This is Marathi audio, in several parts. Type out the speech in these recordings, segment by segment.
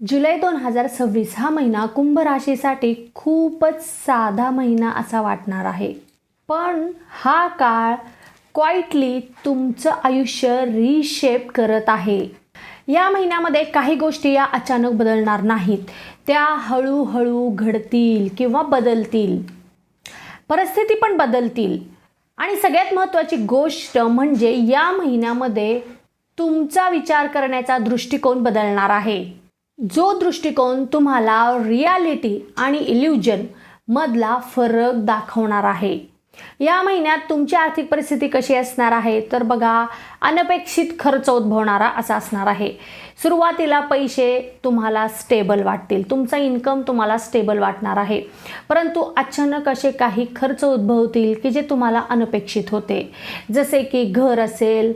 जुलै 2026 हा महिना कुंभ राशीसाठी खूपच साधा महिना असा वाटणार आहे. पण हा काळ क्वाइटली तुमचं आयुष्य रिशेप करत आहे. या महिन्यामध्ये काही गोष्टी या अचानक बदलणार नाहीत. त्या हळूहळू घडतील किंवा बदलतील. परिस्थिती पण बदलतील. आणि सगळ्यात महत्त्वाची गोष्ट म्हणजे या महिन्यामध्ये तुमचा विचार करण्याचा दृष्टिकोन बदलणार आहे. जो दृष्टिकोन तुम्हाला रियालिटी आणि इल्युजन मधला फरक दाखवणार आहे. या महिन्यात तुमची आर्थिक परिस्थिती कशी असणार आहे तर बघा, अनपेक्षित खर्च उद्भवणारा असा असणार आहे. सुरुवातीला पैसे तुम्हाला स्टेबल वाटतील, तुमचा इन्कम तुम्हाला स्टेबल वाटणार आहे. परंतु अचानक असे काही खर्च उद्भवतील की जे तुम्हाला अनपेक्षित होते. जसे की घर असेल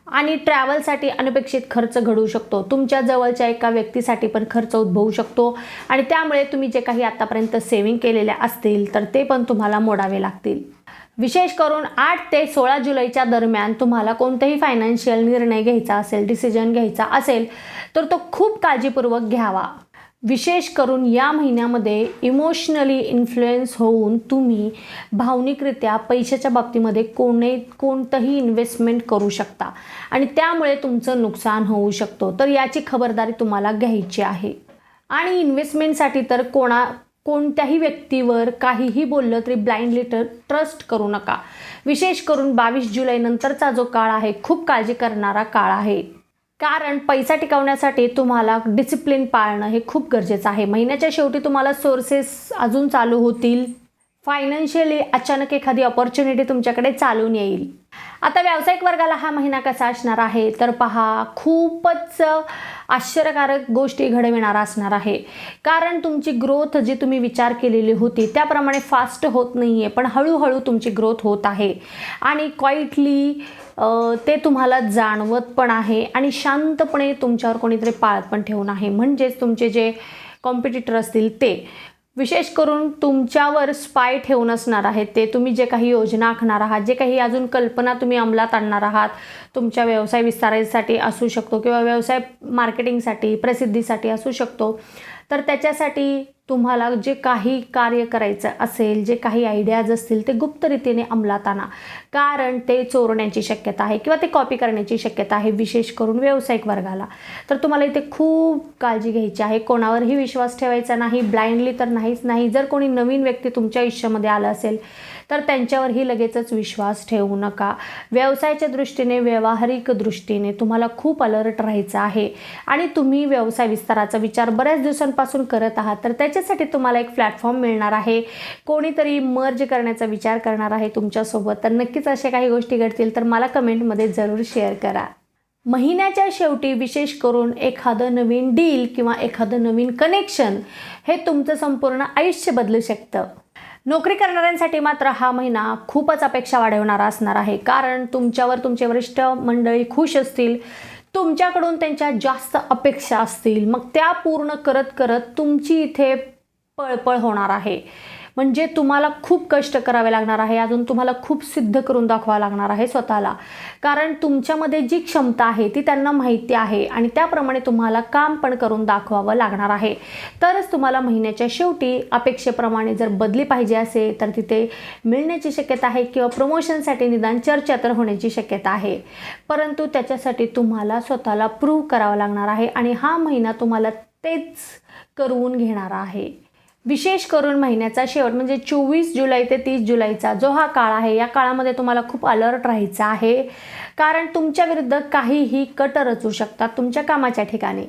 आणि ट्रॅव्हलसाठी अनपेक्षित खर्च घडू शकतो. तुमच्या जवळच्या एका व्यक्तीसाठी पण खर्च उद्भवू शकतो आणि त्यामुळे तुम्ही जे काही आतापर्यंत सेव्हिंग केलेल्या असतील तर ते पण तुम्हाला मोडावे लागतील. विशेष करून 8 ते 16 जुलैच्या दरम्यान तुम्हाला कोणताही फायनान्शियल निर्णय घ्यायचा असेल, डिसिजन घ्यायचा असेल तर तो खूप काळजीपूर्वक घ्यावा. विशेष करून या महिन्यामध्ये इमोशनली इन्फ्लुएन्स होऊन तुम्ही भावनिकरित्या पैशाच्या बाबतीमध्ये कोणतंही इन्व्हेस्टमेंट करू शकता आणि त्यामुळे तुमचं नुकसान होऊ शकतो. तर याची खबरदारी तुम्हाला घ्यायची आहे. आणि इन्व्हेस्टमेंटसाठी तर कोणत्याही व्यक्तीवर काहीही बोललं तरी ब्लाइंडली ट्रस्ट करू नका. विशेष करून 22 जुलै नंतरचा जो काळ आहे खूप काळजी करणारा काळ आहे. कारण पैसा टिकवण्यासाठी तुम्हाला डिसिप्लिन पाळणं हे खूप गरजेचं आहे. महिन्याच्या शेवटी तुम्हाला सोर्सेस अजून चालू होतील. फायनान्शियली अचानक एखादी अपॉर्च्युनिटी तुमच्याकडे चालून येईल. आता व्यावसायिक वर्गाला हा महिना कसा असणार आहे तर पहा, खूपच आश्चर्यकारक गोष्टी घडविणारा असणार आहे. कारण तुमची ग्रोथ जी तुम्ही विचार केलेली होती त्याप्रमाणे फास्ट होत नाही आहे, पण हळूहळू तुमची ग्रोथ होत आहे. आणि क्वाइटली ते तुम्हाला जाणवत पण आहे आणि शांतपणे तुमच्यावर कोणीतरी पाळत पण ठेवून आहे. म्हणजेच तुमचे जे कॉम्पिटिटर असतील ते विशेष करून तुमच्यावर स्पाय ठेवून असणार आहेत. ते तुम्ही जे काही योजना आखणार आहात, जे काही अजून कल्पना तुम्ही अंमलात आणणार आहात, तुमच्या व्यवसाय विस्तारासाठी असू शकतो किंवा व्यवसाय मार्केटिंगसाठी, प्रसिद्धीसाठी असू शकतो. तर त्याच्यासाठी तुम्हाला जे काही कार्य करायचं असेल, जे काही आयडियाज असतील ते गुप्तरीतीने अंमलात आणा. कारण ते चोरण्याची शक्यता आहे किंवा ते कॉपी करण्याची शक्यता आहे. विशेष करून व्यावसायिक वर्गाला तर तुम्हाला इथे खूप काळजी घ्यायची आहे. कोणावरही विश्वास ठेवायचा नाही, ब्लाइंडली तर नाहीच नाही. जर कोणी नवीन व्यक्ती तुमच्या आयुष्यामध्ये आलं असेल तर त्यांच्यावरही लगेचच विश्वास ठेवू नका. व्यवसायाच्या दृष्टीने, व्यावहारिक दृष्टीने तुम्हाला खूप अलर्ट राहायचं आहे. आणि तुम्ही व्यवसाय विस्ताराचा विचार बऱ्याच दिवसांपासून करत आहात तर त्याच्यासाठी तुम्हाला एक प्लॅटफॉर्म मिळणार आहे. कोणीतरी मर्ज करण्याचा विचार करणार आहे तुमच्यासोबत. तर नक्कीच अशा काही गोष्टी घडतील तर मला कमेंटमध्ये जरूर शेअर करा. महिन्याच्या शेवटी विशेष करून एखादं नवीन डील किंवा एखादं नवीन कनेक्शन हे तुमचं संपूर्ण आयुष्य बदलू शकतं. नोकरी करणाऱ्यांसाठी मात्र हा महिना खूपच अपेक्षा वाढवणारा असणार आहे. कारण तुमच्यावर तुमचे वरिष्ठ मंडळी खुश असतील, तुमच्याकडून त्यांच्या जास्त अपेक्षा असतील. मग त्या पूर्ण करत करत तुमची इथे पळपळ होणार आहे. म्हणजे तुम्हाला खूप कष्ट करावे लागणार आहे. अजून तुम्हाला खूप सिद्ध करून दाखवावं लागणार आहे स्वतःला. कारण तुमच्यामध्ये जी क्षमता आहे ती त्यांना माहिती आहे आणि त्याप्रमाणे तुम्हाला काम पण करून दाखवावं लागणार आहे. तरच तुम्हाला महिन्याच्या शेवटी अपेक्षेप्रमाणे जर बदली पाहिजे असेल तर तिथे मिळण्याची शक्यता आहे किंवा प्रमोशनसाठी निदान चर्चा तर होण्याची शक्यता आहे. परंतु त्याच्यासाठी तुम्हाला स्वतःला प्रूव्ह करावं लागणार आहे आणि हा महिना तुम्हाला तेच करून घेणारा आहे. विशेष करून महिन्याचा शेवट म्हणजे 24 जुलै ते 30 जुलैचा जो हा काळ आहे, या काळामध्ये तुम्हाला खूप अलर्ट राहायचं आहे. कारण तुमच्या विरुद्ध काहीही कट रचू शकतात तुमच्या कामाच्या ठिकाणी.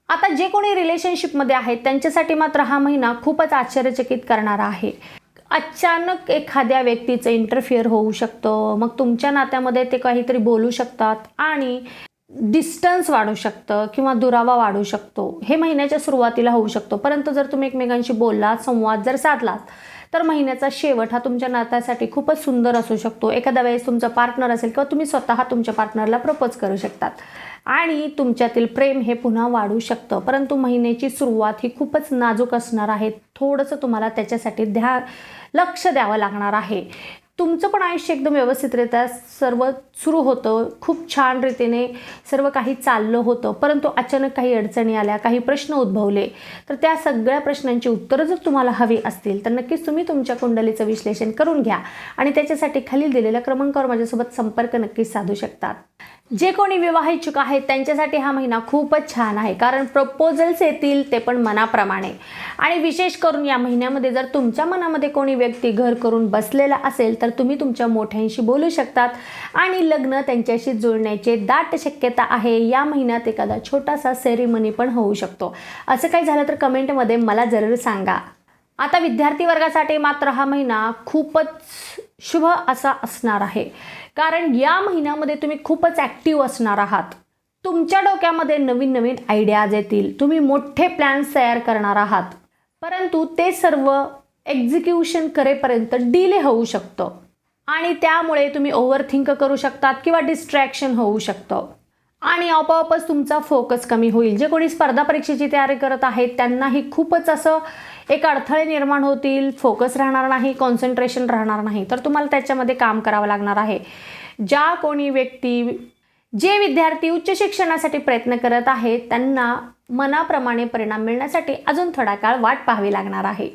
आता जे कोणी रिलेशनशिपमध्ये आहेत त्यांच्यासाठी मात्र हा महिना खूपच आश्चर्यचकित करणारा आहे. अचानक एखाद्या व्यक्तीचं इंटरफिअर होऊ शकतं. मग तुमच्या नात्यामध्ये ते काहीतरी बोलू शकतात आणि डिस्टन्स वाढू शकतं किंवा दुरावा वाढू शकतो. हे महिन्याच्या सुरुवातीला होऊ शकतो. परंतु जर तुम्ही एकमेकांशी बोललात, संवाद जर साधलात तर महिन्याचा शेवट हा तुमच्या नात्यासाठी खूपच सुंदर असू शकतो. एखाद्या वेळेस तुमचा पार्टनर असेल किंवा तुम्ही स्वतः तुमच्या पार्टनरला प्रपोज करू शकतात आणि तुमच्यातील प्रेम हे पुन्हा वाढू शकतं. परंतु महिन्याची सुरुवात ही खूपच नाजूक असणार आहे. थोडंसं तुम्हाला त्याच्यासाठी लक्ष द्यावं लागणार आहे. तुमचं पण आयुष्य एकदम व्यवस्थितरित्या सर्व सुरू होतं, खूप छान रीतीने सर्व काही चाललं होतं. परंतु अचानक काही अडचणी आल्या, काही प्रश्न उद्भवले, तर त्या सगळ्या प्रश्नांची उत्तरं जर तुम्हाला हवी असतील तर नक्कीच तुम्ही तुमच्या कुंडलीचं विश्लेषण करून घ्या आणि त्याच्यासाठी खालील दिलेल्या क्रमांकावर माझ्यासोबत संपर्क नक्कीच साधू शकतात. जे कोणी विवाह इच्छुक आहेत त्यांच्यासाठी हा महिना खूपच छान आहे, कारण प्रपोजल्स येतील ते पण मनाप्रमाणे. आणि विशेष करून या महिन्यामध्ये जर तुमच्या मनामध्ये कोणी व्यक्ती घर करून बसलेला असेल तर तुम्ही तुमच्या मोठ्यांशी बोलू शकतात आणि लग्न त्यांच्याशी जुळण्याची दाट शक्यता आहे. या महिन्यात एखादा छोटासा सेरेमनी पण होऊ शकतो. असं काही झालं तर कमेंटमध्ये मला जरूर सांगा. आता विद्यार्थी वर्गासाठी मात्र हा महिना खूपच शुभ असा असणार आहे, कारण या महिन्यामध्ये तुम्ही खूपच ॲक्टिव्ह असणार आहात. तुमच्या डोक्यामध्ये नवीन नवीन आयडियाज येतील, तुम्ही मोठे प्लॅन्स तयार करणार आहात, परंतु ते सर्व एक्झिक्युशन करेपर्यंत डिले होऊ शकतं आणि त्यामुळे तुम्ही ओव्हरथिंक करू शकतात किंवा डिस्ट्रॅक्शन होऊ शकतं आणि आपोआपच तुमचा फोकस कमी होईल. जे कोणी स्पर्धा परीक्षेची तयारी करत आहेत त्यांनाही खूपच असं एक अडथळे निर्माण होतील, फोकस राहणार नाही, कॉन्सन्ट्रेशन राहणार नाही, तर तुम्हाला त्याच्यामध्ये काम करावं लागणार आहे. जे विद्यार्थी उच्च शिक्षणासाठी प्रयत्न करत आहेत त्यांना मनाप्रमाणे परिणाम मिळण्यासाठी अजून थोडा काळ वाट पाहावी लागणार आहे.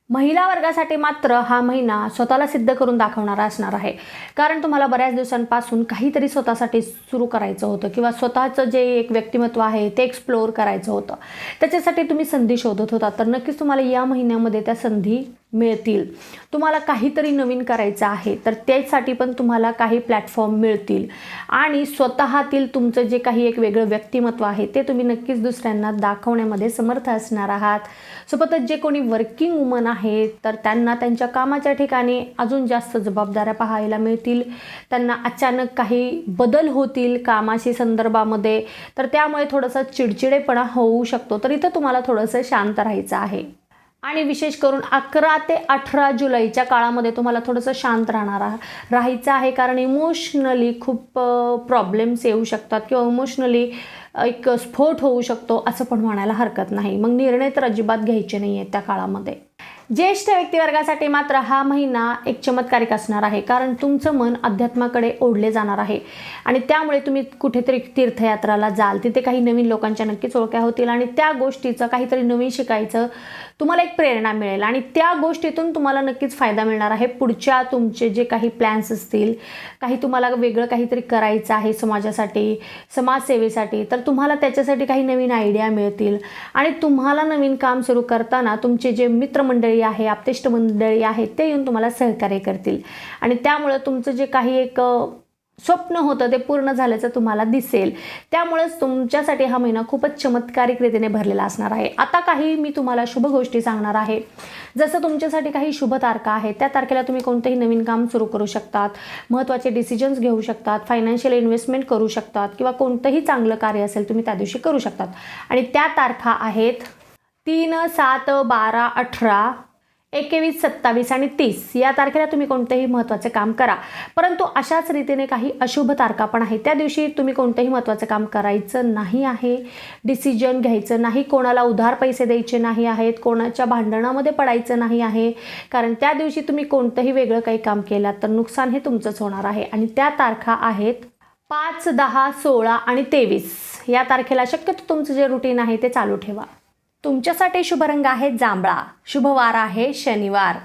महिला वर्गासाठी मात्र हा महिना स्वतःला सिद्ध करून दाखवणारा असणार आहे, कारण तुम्हाला बऱ्याच दिवसांपासून काहीतरी स्वतःसाठी सुरू करायचं होतं किंवा स्वतःचं जे एक व्यक्तिमत्व आहे ते एक्सप्लोअर करायचं होतं. त्याच्यासाठी तुम्ही संधी शोधत होता, तर नक्कीच तुम्हाला या महिन्यामध्ये त्या संधी मिळतील. तुम्हाला काहीतरी नवीन करायचं आहे तर त्यासाठी पण तुम्हाला काही प्लॅटफॉर्म मिळतील आणि स्वतःतील तुमचं जे काही एक वेगळं व्यक्तिमत्व आहे ते तुम्ही नक्कीच दुसऱ्यांना दाखवण्यामध्ये समर्थ असणार आहात. सोबतच जे कोणी वर्किंग वुमन आहेत तर त्यांना त्यांच्या कामाच्या ठिकाणी अजून जास्त जबाबदाऱ्या पाहायला मिळतील. त्यांना अचानक काही बदल होतील कामाशी संदर्भामध्ये, तर त्यामुळे थोडंसं चिडचिडेपणा होऊ शकतो. तर इथं तुम्हाला थोडंसं शांत राहायचं आहे आणि विशेष करून 11 ते 18 जुलैच्या काळामध्ये तुम्हाला थोडंसं शांत राहायचं आहे, कारण इमोशनली खूप प्रॉब्लेम्स येऊ शकतात किंवा इमोशनली एक स्फोट होऊ शकतो असं पण म्हणायला हरकत नाही. मग निर्णय तर अजिबात घ्यायचे नाही आहेत त्या काळामध्ये. ज्येष्ठ व्यक्तिवर्गासाठी मात्र हा महिना एक चमत्कारिक असणार आहे, कारण तुमचं मन अध्यात्माकडे ओढले जाणार आहे आणि त्यामुळे तुम्ही कुठेतरी तीर्थयात्राला जाल, तिथे काही नवीन लोकांच्या नक्कीच ओळख्या होतील आणि त्या गोष्टीचं काहीतरी नवीन शिकायचं तुम्हाला एक प्रेरणा मिळेल आणि त्या गोष्टीतून तुम्हाला नक्कीच फायदा मिळणार आहे. पुढच्या तुमचे जे काही प्लॅन्स असतील, काही तुम्हाला वेगळं काहीतरी करायचं आहे समाजासाठी, समाजसेवेसाठी, तर तुम्हाला त्याच्यासाठी काही नवीन आयडिया मिळतील आणि तुम्हाला नवीन काम सुरू करताना तुमचे जे मित्रमंडळी आहे, आप्तेष्ट मंडळी आहेत ते येऊन तुम्हाला सहकार्य करतील आणि त्यामुळं तुमचं जे काही एक स्वप्न होतं ते पूर्ण झाल्याचं तुम्हाला दिसेल. त्यामुळेच तुमच्यासाठी हा महिना खूपच चमत्कारिक रीतीने भरलेला असणार आहे. आता काही मी तुम्हाला शुभ गोष्टी सांगणार आहे. जसं तुमच्यासाठी काही शुभ तारखा आहेत, त्या तारखेला तुम्ही कोणतेही नवीन काम सुरू करू शकतात, महत्त्वाचे डिसिजन्स घेऊ शकतात, फायनान्शियल इन्व्हेस्टमेंट करू शकतात किंवा कोणतंही चांगलं कार्य असेल तुम्ही त्या दिवशी करू शकतात. आणि त्या तारखा आहेत 3, 7, 12, 18, 21, 27 आणि 30 या तारखेला तुम्ही कोणतेही महत्त्वाचे काम करा. परंतु अशाच रीतीने काही अशुभ तारखा पण आहेत. त्या दिवशी तुम्ही कोणतेही महत्त्वाचे काम करायचं नाही आहे, डिसिजन घ्यायचं नाही, कोणाला उधार पैसे द्यायचे नाही आहेत, कोणाच्या भांडणामध्ये पडायचं नाही आहे, कारण त्या दिवशी तुम्ही कोणतंही वेगळं काही काम केलं तर नुकसान हे तुमचंच होणार आहे. आणि त्या तारखा आहेत 5, 10, 16 आणि 23 या तारखेला शक्यतो तुमचं जे रुटीन आहे ते चालू ठेवा. तुमच्यासाठी शुभ रंग आहे जांभळा, शुभ वार आहे शनिवार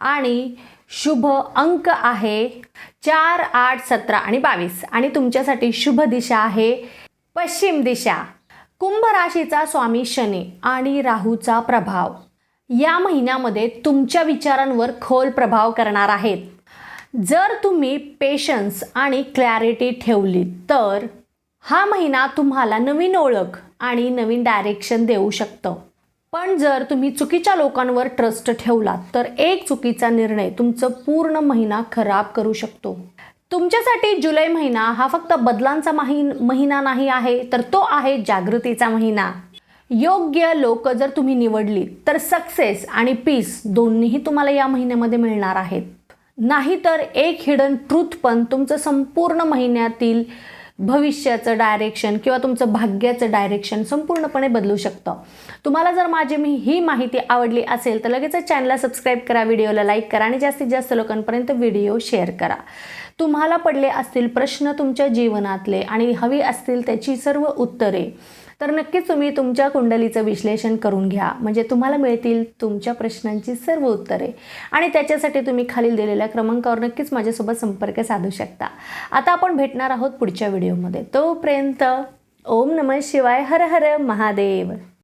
आणि शुभ अंक आहे 4, 8, 17 आणि 22 आणि तुमच्यासाठी शुभ दिशा आहे पश्चिम दिशा. कुंभ राशीचा स्वामी शनी आणि राहूचा प्रभाव या महिन्यामध्ये तुमच्या विचारांवर खोल प्रभाव करणार आहेत. जर तुम्ही पेशन्स आणि क्लॅरिटी ठेवली तर हा महिना तुम्हाला नवीन ओळख आणि नवीन डायरेक्शन देऊ शकतं. पण जर तुम्ही चुकीच्या लोकांवर ट्रस्ट ठेवलात तर एक चुकीचा निर्णय तुमचं पूर्ण महिना खराब करू शकतो. तुमच्यासाठी जुलै महिना हा फक्त बदलांचा महिना नाही आहे, तर तो आहे जागृतीचा महिना. योग्य लोक जर तुम्ही निवडली तर सक्सेस आणि पीस दोन्हीही तुम्हाला या महिन्यामध्ये मिळणार आहेत. नाहीतर एक हिडन ट्रूथ पण तुमचं संपूर्ण महिन्यातील भविष्याचं डायरेक्शन किंवा तुमचं भाग्याचं डायरेक्शन संपूर्णपणे बदलू शकतं. तुम्हाला जर माझी ही माहिती आवडली असेल तर लगेच चॅनलला सबस्क्राईब करा, व्हिडिओला लाईक करा आणि जास्तीत जास्त लोकांपर्यंत व्हिडिओ शेअर करा. तुम्हाला पडले असतील प्रश्न तुमच्या जीवनातले आणि हवी असतील त्याची सर्व उत्तरे, तर नक्कीच तुम्ही तुमच्या कुंडलीचं विश्लेषण करून घ्या, म्हणजे तुम्हाला मिळतील तुमच्या प्रश्नांची सर्व उत्तरे. आणि त्याच्यासाठी तुम्ही खालील दिलेल्या क्रमांकावर नक्कीच माझ्यासोबत संपर्क साधू शकता. आता आपण भेटणार आहोत पुढच्या व्हिडिओमध्ये. तोपर्यंत ओम नमः शिवाय, हर हर महादेव.